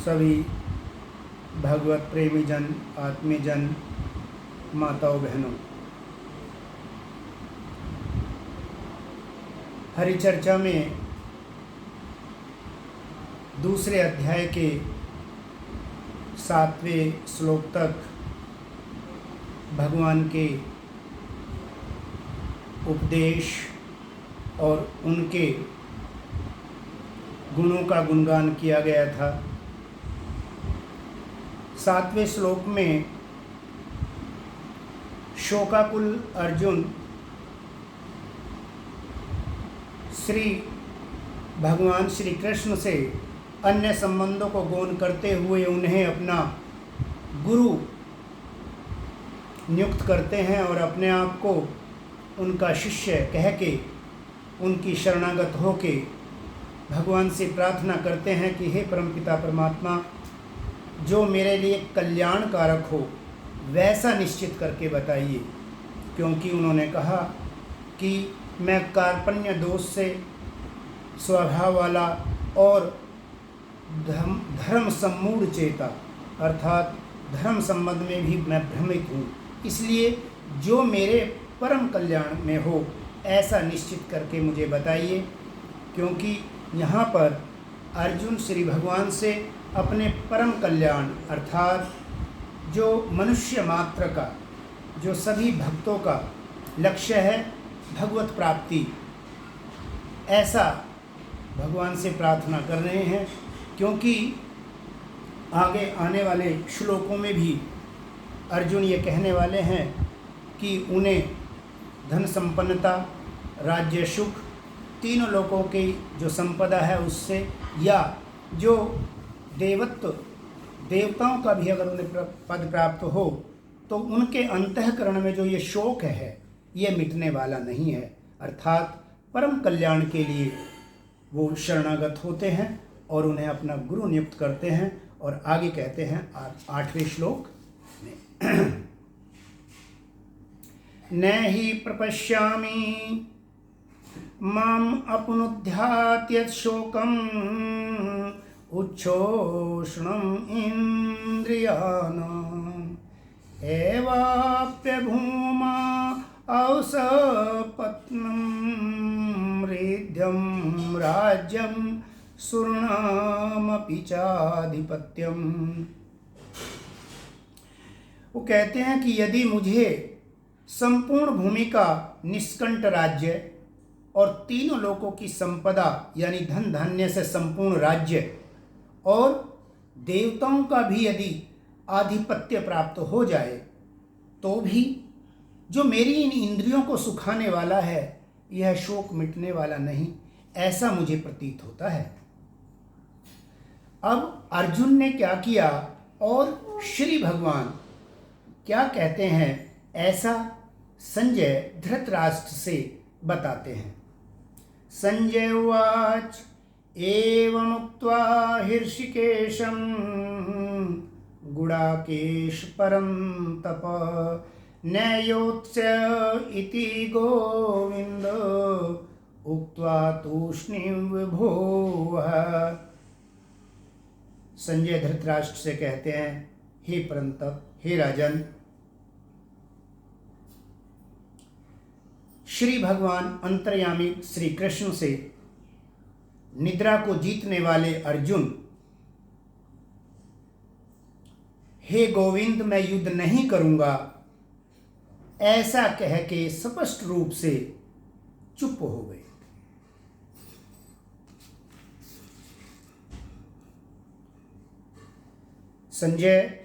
सभी भगवत प्रेमी जन, आत्मीजन, माताओं बहनों, हरिचर्चा में दूसरे अध्याय के 7वें श्लोक तक भगवान के उपदेश और उनके गुणों का गुणगान किया गया था। 7वें श्लोक में शोकाकुल अर्जुन श्री भगवान श्री कृष्ण से अन्य संबंधों को गौण करते हुए उन्हें अपना गुरु नियुक्त करते हैं और अपने आप को उनका शिष्य कह के उनकी शरणागत होके भगवान से प्रार्थना करते हैं कि हे परमपिता परमात्मा, जो मेरे लिए कल्याणकारक हो वैसा निश्चित करके बताइए, क्योंकि उन्होंने कहा कि मैं कार्पण्य दोष से स्वभाव वाला और धर्म सम्मूढ़ चेता अर्थात धर्म संबंध में भी मैं भ्रमित हूँ, इसलिए जो मेरे परम कल्याण में हो ऐसा निश्चित करके मुझे बताइए। क्योंकि यहाँ पर अर्जुन श्री भगवान से अपने परम कल्याण अर्थात जो मनुष्य मात्र का, जो सभी भक्तों का लक्ष्य है भगवत प्राप्ति, ऐसा भगवान से प्रार्थना कर रहे हैं। क्योंकि आगे आने वाले श्लोकों में भी अर्जुन ये कहने वाले हैं कि उन्हें धन संपन्नता, राज्य सुख, तीनों लोगों की जो संपदा है उससे, या जो देवत्व, देवताओं का भी अगर उन्हें पद प्राप्त हो तो उनके अंतःकरण में जो ये शोक है ये मिटने वाला नहीं है। अर्थात परम कल्याण के लिए वो शरणागत होते हैं और उन्हें अपना गुरु नियुक्त करते हैं। और आगे कहते हैं 8वें श्लोक में न हि प्रपश्यामि माम अपनुध्यात शोकम उच्छोषणम इंद्रियाणाम् एवाप्यभूमा औसपत्नम रेद्यम राज्यम सुरनामपि चाधिपत्यम। वो कहते हैं कि यदि मुझे संपूर्ण भूमि का निष्कंट राज्य और तीनों लोकों की संपदा यानी धन धान्य से संपूर्ण राज्य और देवताओं का भी यदि आधिपत्य प्राप्त हो जाए तो भी जो मेरी इन इंद्रियों को सुखाने वाला है यह शोक मिटने वाला नहीं, ऐसा मुझे प्रतीत होता है। अब अर्जुन ने क्या किया और श्री भगवान क्या कहते हैं, ऐसा संजय धृतराष्ट्र से बताते हैं। संजय उवाच एवमुक्त्वा हृषिकेशं गुडाकेश परं तप नयोत्स्य इति गोविंद उक्त्वा तूष्णीं विभुः। संजय धृतराष्ट्र से कहते हैं, हे परंतप, हे राजन, श्री भगवान अंतर्यामी श्री कृष्ण से निद्रा को जीतने वाले अर्जुन, हे गोविंद मैं युद्ध नहीं करूंगा ऐसा कह के स्पष्ट रूप से चुप हो गए। संजय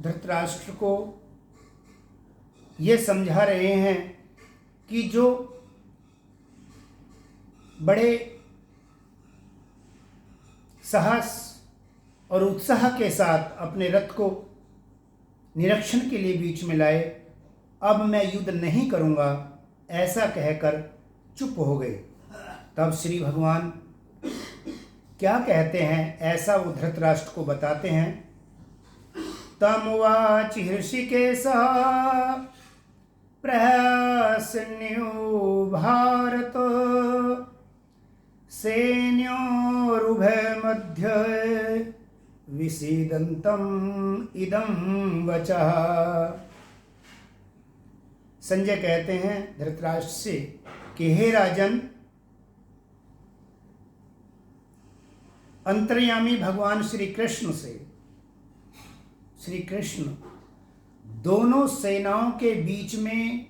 धृतराष्ट्र को ये समझा रहे हैं कि जो बड़े साहस और उत्साह के साथ अपने रथ को निरीक्षण के लिए बीच में लाए, अब मैं युद्ध नहीं करूंगा ऐसा कहकर चुप हो गए। तब श्री भगवान क्या कहते हैं ऐसा वो धृतराष्ट्र को बताते हैं। तमुवाच हृषिकेशः प्रहसन्यो भारत सैन्योरुभयमध्ये विसीदन्तम् इदं वचः। संजय कहते हैं धृतराष्ट्र से कि हे राजन, अंतर्यामी भगवान श्री कृष्ण से, श्री कृष्ण दोनों सेनाओं के बीच में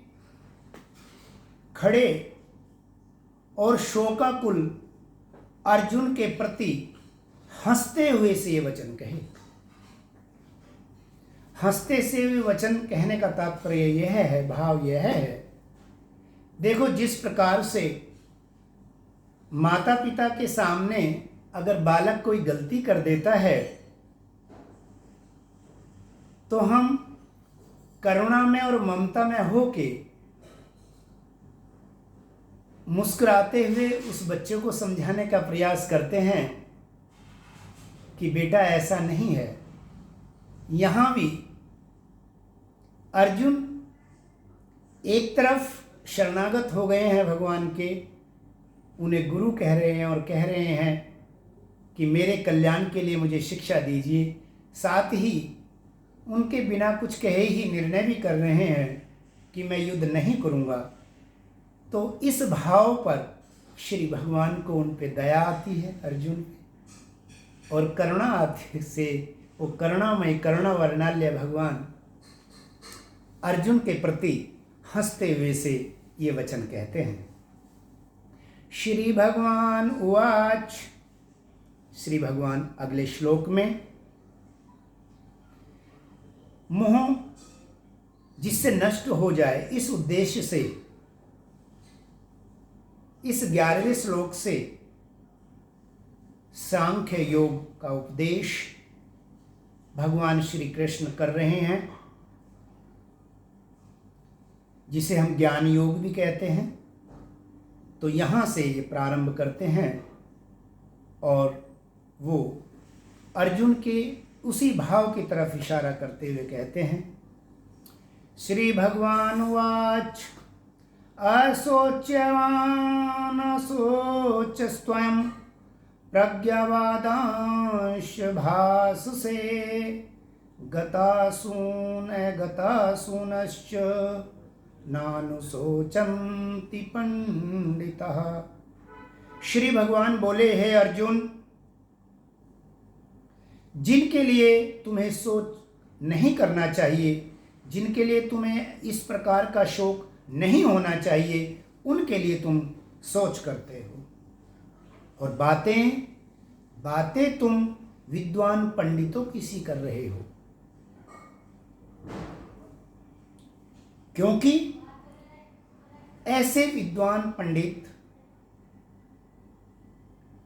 खड़े और शोकाकुल अर्जुन के प्रति हंसते हुए से ये वचन कहे। हंसते से हुए वचन कहने का तात्पर्य यह है, भाव यह है, देखो जिस प्रकार से माता पिता के सामने अगर बालक कोई गलती कर देता है तो हम करुणा में और ममता में होके मुस्कुराते हुए उस बच्चे को समझाने का प्रयास करते हैं कि बेटा ऐसा नहीं है। यहाँ भी अर्जुन एक तरफ शरणागत हो गए हैं भगवान के, उन्हें गुरु कह रहे हैं और कह रहे हैं कि मेरे कल्याण के लिए मुझे शिक्षा दीजिए, साथ ही उनके बिना कुछ कहे ही निर्णय भी कर रहे हैं कि मैं युद्ध नहीं करूँगा। तो इस भाव पर श्री भगवान को उन पे दया आती है अर्जुन पे, और करुणा आती से वो करुणामय करुणा वर्णाल्य भगवान अर्जुन के प्रति हंसते हुए से ये वचन कहते हैं। श्री भगवान उवाच, श्री भगवान अगले श्लोक में मोह जिससे नष्ट हो जाए इस उद्देश्य से इस 11वें श्लोक से सांख्य योग का उपदेश भगवान श्री कृष्ण कर रहे हैं, जिसे हम ज्ञान योग भी कहते हैं। तो यहाँ से ये प्रारंभ करते हैं और वो अर्जुन के उसी भाव की तरफ इशारा करते हुए कहते हैं। श्री भगवान वाच असोच्यवान् असोच्यस्त्वं प्रज्ञावादांश भाससे गतासूनश्च नानुशोचन्ति पंडितः। श्री भगवान बोले, हे अर्जुन, जिनके लिए तुम्हें शोक नहीं करना चाहिए, जिनके लिए तुम्हें इस प्रकार का शोक नहीं होना चाहिए, उनके लिए तुम सोच करते हो, और बातें तुम विद्वान पंडितों की सी कर रहे हो, क्योंकि ऐसे विद्वान पंडित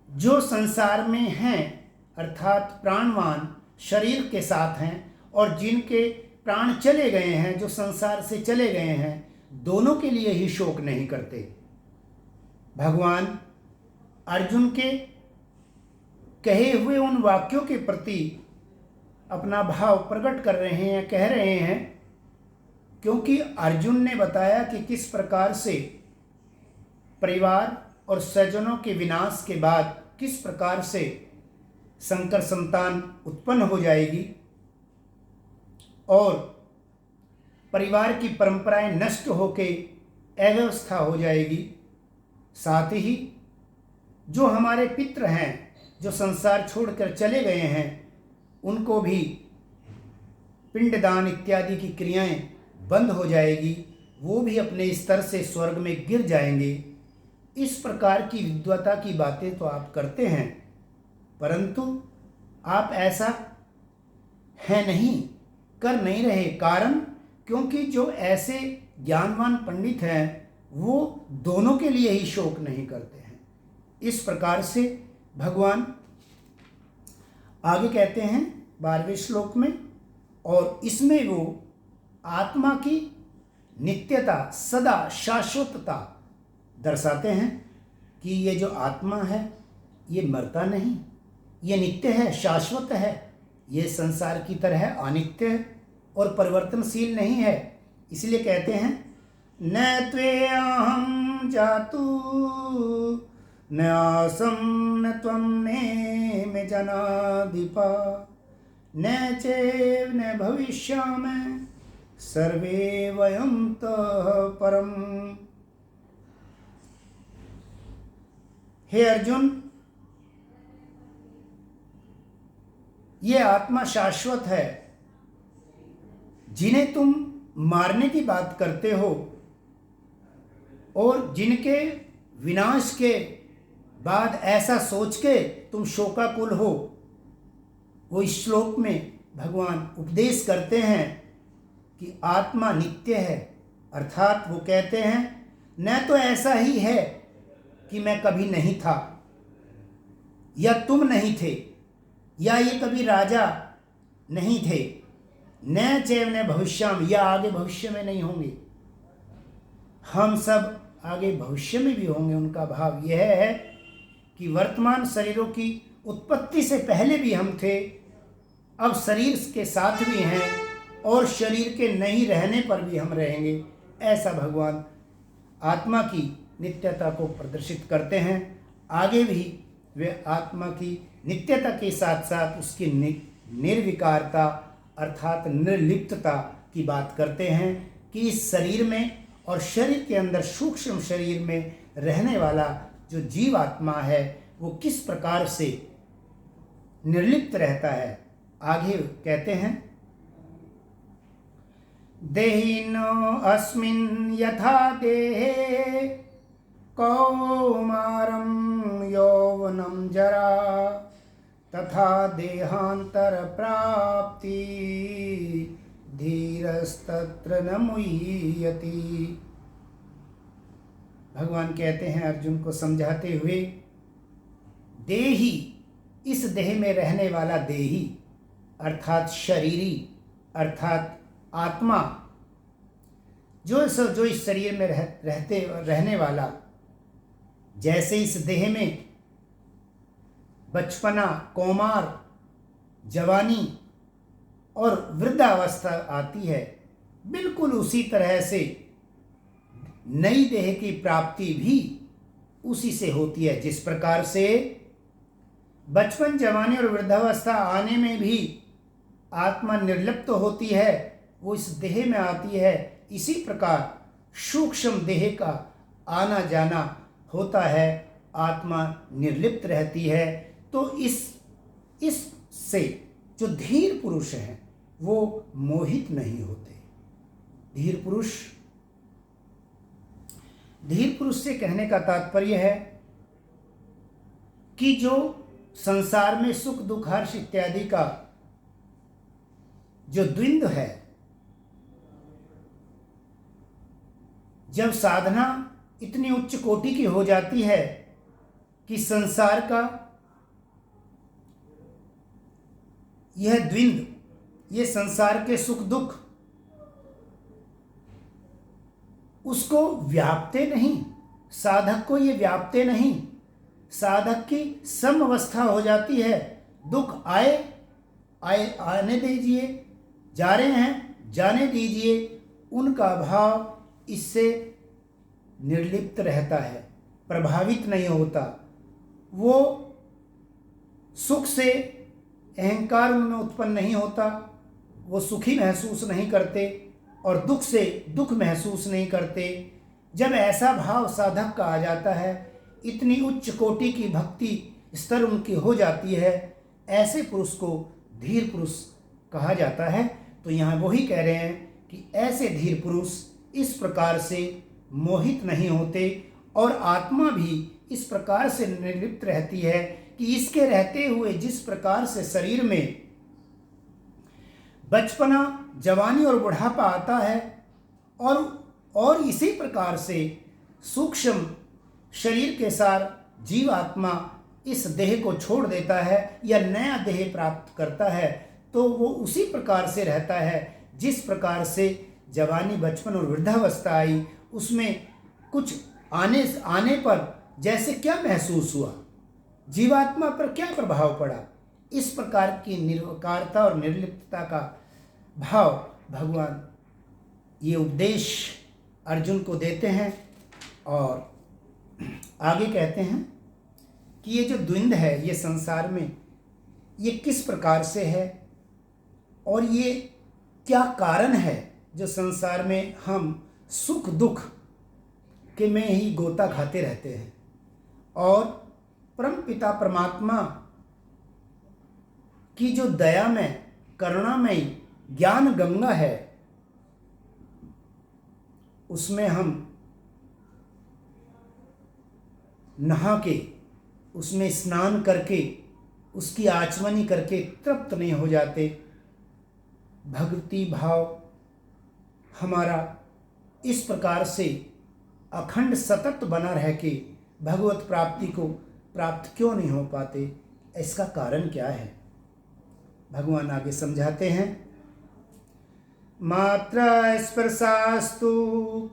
जो संसार में हैं, अर्थात प्राणवान शरीर के साथ हैं, और जिनके प्राण चले गए हैं, जो संसार से चले गए हैं, दोनों के लिए ही शोक नहीं करते। भगवान अर्जुन के कहे हुए उन वाक्यों के प्रति अपना भाव प्रकट कर रहे हैं, कह रहे हैं, क्योंकि अर्जुन ने बताया कि किस प्रकार से परिवार और स्वजनों के विनाश के बाद किस प्रकार से संकर संतान उत्पन्न हो जाएगी और परिवार की परंपराएं नष्ट होके अव्यवस्था हो जाएगी। साथ ही जो हमारे पितृ हैं, जो संसार छोड़कर चले गए हैं, उनको भी पिंडदान इत्यादि की क्रियाएं बंद हो जाएगी, वो भी अपने स्तर से स्वर्ग में गिर जाएंगे। इस प्रकार की विद्वता की बातें तो आप करते हैं, परंतु आप ऐसा है नहीं, कर नहीं रहे। कारण क्योंकि जो ऐसे ज्ञानवान पंडित हैं वो दोनों के लिए ही शोक नहीं करते हैं। इस प्रकार से भगवान आगे कहते हैं 12वें श्लोक में, और इसमें वो आत्मा की नित्यता, सदा शाश्वतता दर्शाते हैं कि ये जो आत्मा है ये मरता नहीं, ये नित्य है, शाश्वत है, ये संसार की तरह अनित्य और परिवर्तनशील नहीं है। इसलिए कहते हैं न त्वेऽहं जातु न आसं न त्वं नेमे जनाधिपा न चैव न भविष्यामः सर्वे वयं तः परम। हे अर्जुन, ये आत्मा शाश्वत है। जिन्हें तुम मारने की बात करते हो और जिनके विनाश के बाद ऐसा सोच के तुम शोकाकुल हो, वो इस श्लोक में भगवान उपदेश करते हैं कि आत्मा नित्य है। अर्थात वो कहते हैं न तो ऐसा ही है कि मैं कभी नहीं था या तुम नहीं थे या ये कभी राजा नहीं थे, न चैव न भविष्याम, या आगे भविष्य में नहीं होंगे। हम सब आगे भविष्य में भी होंगे। उनका भाव यह है कि वर्तमान शरीरों की उत्पत्ति से पहले भी हम थे, अब शरीर के साथ भी हैं और शरीर के नहीं रहने पर भी हम रहेंगे। ऐसा भगवान आत्मा की नित्यता को प्रदर्शित करते हैं। आगे भी वे आत्मा की नित्यता के साथ साथ उसकी निर्विकारता अर्थात निर्लिप्तता की बात करते हैं कि इस शरीर में और शरीर के अंदर सूक्ष्म शरीर में रहने वाला जो जीव आत्मा है वो किस प्रकार से निर्लिप्त रहता है। आगे कहते हैं देहिनो अस्मिन् यथा देहे कौमारं यौवनं जरा तथा देहांतर प्राप्ति धीरस्तत्र न मुह्यति। भगवान कहते हैं अर्जुन को समझाते हुए, देही, इस देह में रहने वाला देही अर्थात शरीरी अर्थात आत्मा, जो इस शरीर में रहने वाला, जैसे इस देह में बचपना, कौमार, जवानी और वृद्धावस्था आती है, बिल्कुल उसी तरह से नई देह की प्राप्ति भी उसी से होती है। जिस प्रकार से बचपन, जवानी और वृद्धावस्था आने में भी आत्मा निर्लिप्त होती है, वो इस देह में आती है, इसी प्रकार सूक्ष्म देह का आना जाना होता है, आत्मा निर्लिप्त रहती है। तो इससे जो धीर पुरुष हैं वो मोहित नहीं होते। धीर पुरुष से कहने का तात्पर्य है कि जो संसार में सुख दुख हर्ष इत्यादि का जो द्वंद्व है, जब साधना इतनी उच्च कोटि की हो जाती है कि संसार का यह द्वंद्व, ये संसार के सुख दुख उसको व्यापते नहीं, साधक को ये व्यापते नहीं। साधक की सम अवस्था हो जाती है। दुख आने दीजिए, जा रहे हैं जाने दीजिए, उनका भाव इससे निर्लिप्त रहता है, प्रभावित नहीं होता। वो सुख से अहंकार उनमें उत्पन्न नहीं होता, वो सुखी महसूस नहीं करते और दुख से दुख महसूस नहीं करते। जब ऐसा भाव साधक का आ जाता है, इतनी उच्च कोटि की भक्ति स्तर उनकी हो जाती है, ऐसे पुरुष को धीर पुरुष कहा जाता है। तो यहाँ वही कह रहे हैं कि ऐसे धीर पुरुष इस प्रकार से मोहित नहीं होते और आत्मा भी इस प्रकार से निर्लिप्त रहती है कि इसके रहते हुए जिस प्रकार से शरीर में बचपना, जवानी और बुढ़ापा आता है और इसी प्रकार से सूक्ष्म शरीर के साथ जीव आत्मा इस देह को छोड़ देता है या नया देह प्राप्त करता है, तो वो उसी प्रकार से रहता है जिस प्रकार से जवानी, बचपन और वृद्धावस्था आई, उसमें कुछ आने पर जैसे क्या महसूस हुआ, जीवात्मा पर क्या प्रभाव पड़ा। इस प्रकार की निर्विकारता और निर्लिप्तता का भाव भगवान ये उपदेश अर्जुन को देते हैं। और आगे कहते हैं कि ये जो द्वंद्व है ये संसार में, ये किस प्रकार से है, और ये क्या कारण है जो संसार में हम सुख दुख के में ही गोता खाते रहते हैं, और परम पिता परमात्मा की जो दयामय करुणामयी ज्ञान गंगा है, उसमें हम नहा के, उसमें स्नान करके, उसकी आचमनी करके तृप्त नहीं हो जाते। भक्ति भाव हमारा इस प्रकार से अखंड सतत बना रह के भगवत प्राप्ति को प्राप्त क्यों नहीं हो पाते? इसका कारण क्या है? भगवान आगे समझाते हैं। मात्रा स्पर्शास्तु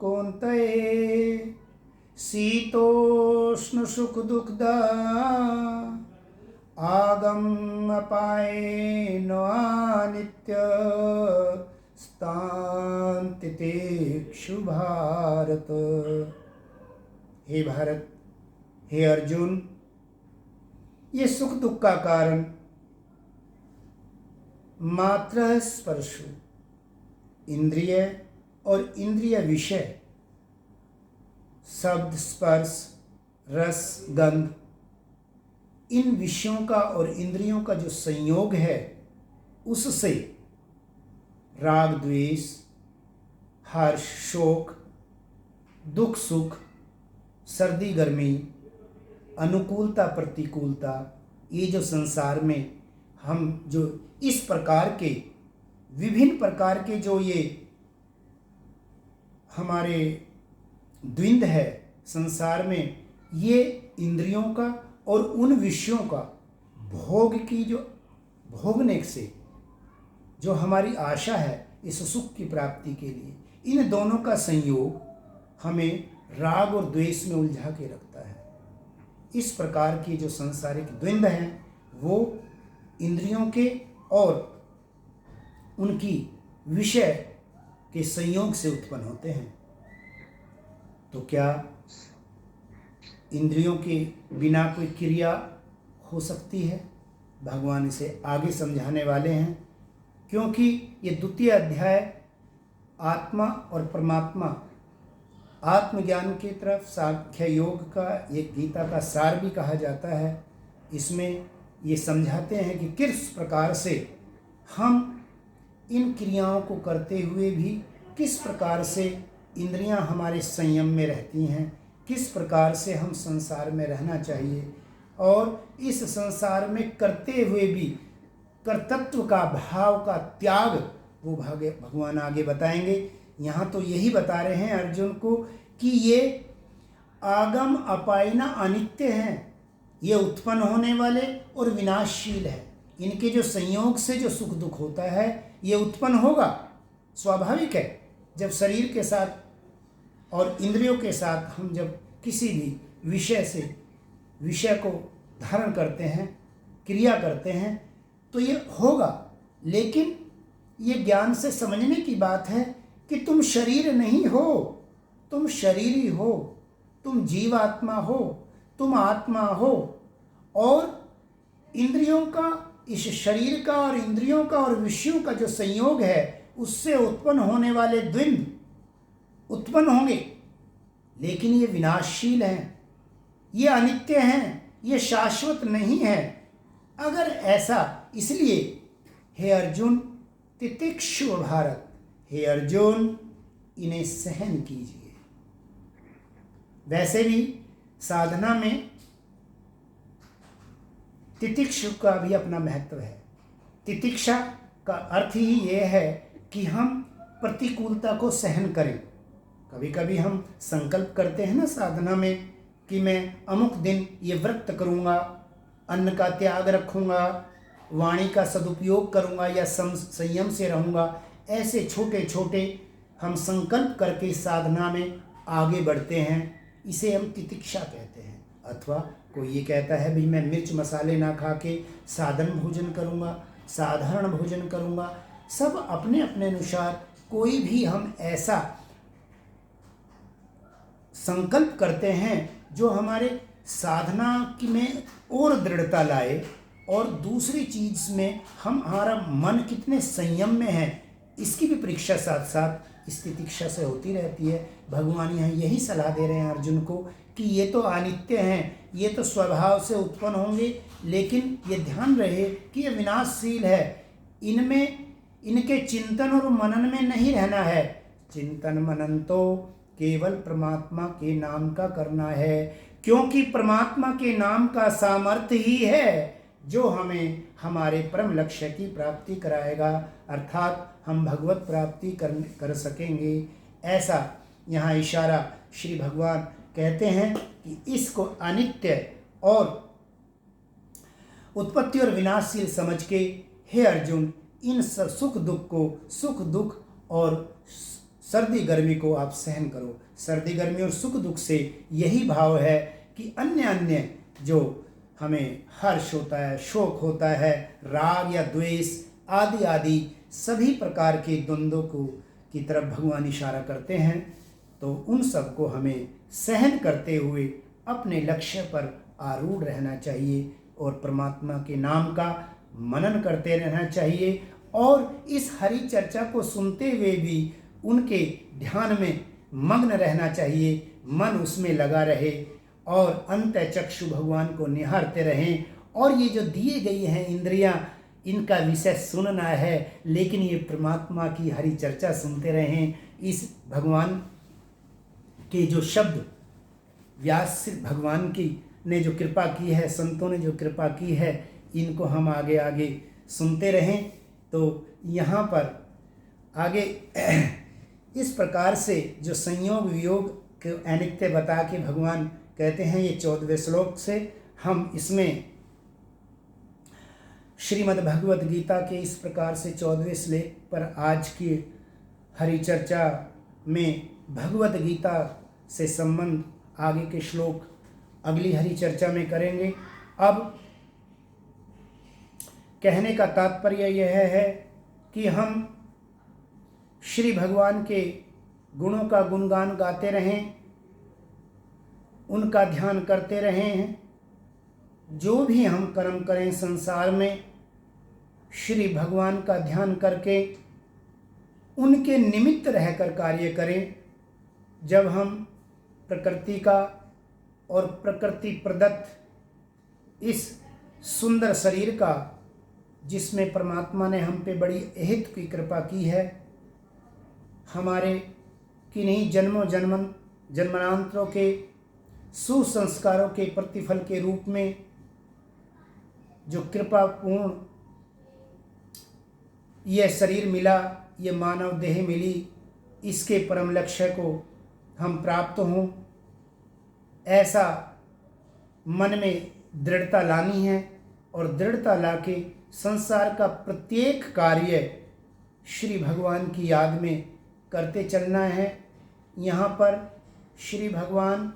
कौन्तेय शीतोष्ण सुख दुःखदा आगम अपाये नित्य स्थान्तितेक्षु भारत। हे भारत, हे अर्जुन, ये सुख दुख का कारण मात्र स्पर्शु, इंद्रिय और इंद्रिय विषय, शब्द स्पर्श रस गंध, इन विषयों का और इंद्रियों का जो संयोग है, उससे राग द्वेष, हर्ष शोक, दुख सुख, सर्दी गर्मी, अनुकूलता प्रतिकूलता, ये जो संसार में हम जो इस प्रकार के विभिन्न प्रकार के जो ये हमारे द्वंद्व है संसार में, ये इंद्रियों का और उन विषयों का भोग की जो भोगने से जो हमारी आशा है इस सुख की प्राप्ति के लिए, इन दोनों का संयोग हमें राग और द्वेष में उलझा के रखता है। इस प्रकार की जो सांसारिक द्वंद्व हैं वो इंद्रियों के और उनकी विषय के संयोग से उत्पन्न होते हैं। तो क्या इंद्रियों के बिना कोई क्रिया हो सकती है? भगवान इसे आगे समझाने वाले हैं, क्योंकि ये द्वितीय अध्याय आत्मा और परमात्मा आत्मज्ञान की तरफ सांख्य योग का एक गीता का सार भी कहा जाता है। इसमें ये समझाते हैं कि किस प्रकार से हम इन क्रियाओं को करते हुए भी किस प्रकार से इंद्रियां हमारे संयम में रहती हैं, किस प्रकार से हम संसार में रहना चाहिए, और इस संसार में करते हुए भी कर्तृत्व का भाव का त्याग वो भगवान आगे बताएंगे। यहाँ तो यही बता रहे हैं अर्जुन को कि ये आगम अपायना अनित्य हैं, ये उत्पन्न होने वाले और विनाशशील है। इनके जो संयोग से जो सुख दुख होता है ये उत्पन्न होगा, स्वाभाविक है। जब शरीर के साथ और इंद्रियों के साथ हम जब किसी भी विषय को धारण करते हैं, क्रिया करते हैं, तो ये होगा। लेकिन ये ज्ञान से समझने की बात है कि तुम शरीर नहीं हो, तुम शरीरी हो, तुम जीवात्मा हो, तुम आत्मा हो, और इंद्रियों का, इस शरीर का और इंद्रियों का और विषयों का जो संयोग है उससे उत्पन्न होने वाले द्वंद्व उत्पन्न होंगे, लेकिन ये विनाशशील हैं, ये अनित्य हैं, ये शाश्वत नहीं है। अगर ऐसा, इसलिए हे अर्जुन तितिक्षु भारत, हे अर्जुन इन्हें सहन कीजिए। वैसे भी साधना में तितिक्षु का भी अपना महत्व है। तितिक्षा का अर्थ ही ये है कि हम प्रतिकूलता को सहन करें। कभी कभी हम संकल्प करते हैं ना साधना में कि मैं अमुक दिन ये व्रत करूँगा, अन्न का त्याग रखूँगा, वाणी का सदुपयोग करूँगा या संयम से रहूँगा। ऐसे छोटे छोटे हम संकल्प करके साधना में आगे बढ़ते हैं, इसे हम तितिक्षा कहते हैं। अथवा कोई ये कहता है भाई मैं मिर्च मसाले ना खा के साधन भोजन करूँगा, साधारण भोजन करूँगा। सब अपने अपने अनुसार कोई भी हम ऐसा संकल्प करते हैं जो हमारे साधना की में और दृढ़ता लाए और दूसरी चीज़ में हमारा मन कितने संयम में है, इसकी भी परीक्षा साथ साथ इस तितिक्षा से होती रहती है। भगवान यहाँ यही सलाह दे रहे हैं अर्जुन को कि ये तो अनित्य हैं, ये तो स्वभाव से उत्पन्न होंगे, लेकिन ये ध्यान रहे कि ये विनाशशील है। इनमें इनके चिंतन और मनन में नहीं रहना है। चिंतन मनन तो केवल परमात्मा के नाम का करना है, क्योंकि परमात्मा के नाम का सामर्थ्य ही है जो हमें हमारे परम लक्ष्य की प्राप्ति कराएगा, अर्थात हम भगवत प्राप्ति कर सकेंगे। ऐसा यहाँ इशारा श्री भगवान कहते हैं कि इसको अनित्य और उत्पत्ति और विनाशशील समझ के हे अर्जुन, इन सुख दुख और सर्दी गर्मी को आप सहन करो। सर्दी गर्मी और सुख दुख से यही भाव है कि अन्य जो हमें हर्ष होता है, शोक होता है, राग या द्वेष आदि सभी प्रकार के द्वंद्वों को की तरफ भगवान इशारा करते हैं। तो उन सब को हमें सहन करते हुए अपने लक्ष्य पर आरूढ़ रहना चाहिए और परमात्मा के नाम का मनन करते रहना चाहिए, और इस हरि चर्चा को सुनते हुए भी उनके ध्यान में मग्न रहना चाहिए, मन उसमें लगा रहे और अंतःचक्षु भगवान को निहारते रहें। और ये जो दिए गई हैं इंद्रियां, इनका विषय सुनना है, लेकिन ये परमात्मा की हरि चर्चा सुनते रहें। इस भगवान के जो शब्द व्यास भगवान की ने जो कृपा की है, संतों ने जो कृपा की है, इनको हम आगे आगे सुनते रहें। तो यहाँ पर आगे इस प्रकार से जो संयोग वियोग के अनित्य बता के भगवान कहते हैं, ये 14वें श्लोक से हम इसमें श्रीमद् भगवद गीता के इस प्रकार से 14वें श्लोक पर आज की हरि चर्चा में भगवद गीता से संबंध आगे के श्लोक अगली हरि चर्चा में करेंगे। अब कहने का तात्पर्य यह है कि हम श्री भगवान के गुणों का गुणगान गाते रहें, उनका ध्यान करते रहें। जो भी हम कर्म करें संसार में, श्री भगवान का ध्यान करके उनके निमित्त रहकर कार्य करें। जब हम प्रकृति का और प्रकृति प्रदत्त इस सुंदर शरीर का, जिसमें परमात्मा ने हम पे बड़ी अहित की कृपा की है, हमारे किन्हीं जन्मांतरों के सुसंस्कारों के प्रतिफल के रूप में जो कृपापूर्ण यह शरीर मिला, ये मानव देह मिली, इसके परम लक्ष्य को हम प्राप्त हों, ऐसा मन में दृढ़ता लानी है। और दृढ़ता लाके संसार का प्रत्येक कार्य श्री भगवान की याद में करते चलना है। यहाँ पर श्री भगवान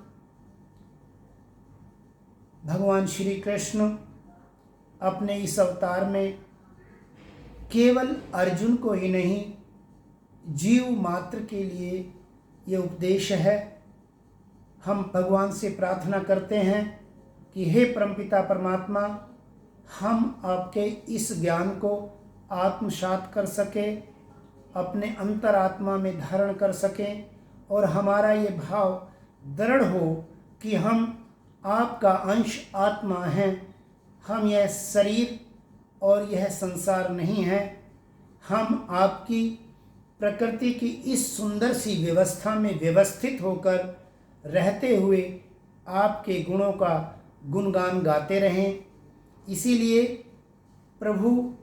श्री कृष्ण अपने इस अवतार में केवल अर्जुन को ही नहीं, जीव मात्र के लिए ये उपदेश है। हम भगवान से प्रार्थना करते हैं कि हे परमपिता परमात्मा, हम आपके इस ज्ञान को आत्मसात कर सकें, अपने अंतरात्मा में धारण कर सकें, और हमारा ये भाव दृढ़ हो कि हम आपका अंश आत्मा हैं, हम यह शरीर और यह संसार नहीं है। हम आपकी प्रकृति की इस सुंदर सी व्यवस्था में व्यवस्थित होकर रहते हुए आपके गुणों का गुणगान गाते रहें। इसीलिए प्रभु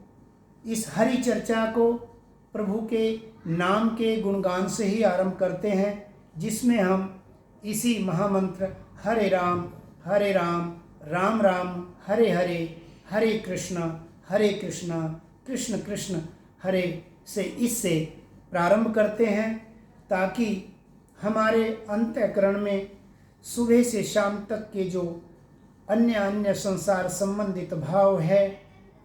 इस हरि चर्चा को प्रभु के नाम के गुणगान से ही आरंभ करते हैं, जिसमें हम इसी महामंत्र हरे राम राम राम हरे हरे, हरे कृष्ण कृष्ण कृष्ण हरे से इससे प्रारंभ करते हैं, ताकि हमारे अंतःकरण में सुबह से शाम तक के जो अन्य संसार संबंधित भाव है,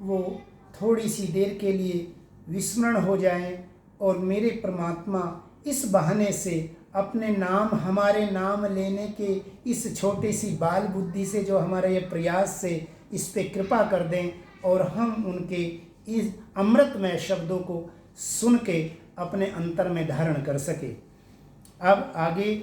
वो थोड़ी सी देर के लिए विस्मरण हो जाएं, और मेरे परमात्मा इस बहाने से अपने नाम, हमारे नाम लेने के इस छोटी सी बाल बुद्धि से जो हमारे ये प्रयास से इस पे कृपा कर दें, और हम उनके इस अमृतमय शब्दों को सुन के अपने अंतर में धारण कर सके। अब आगे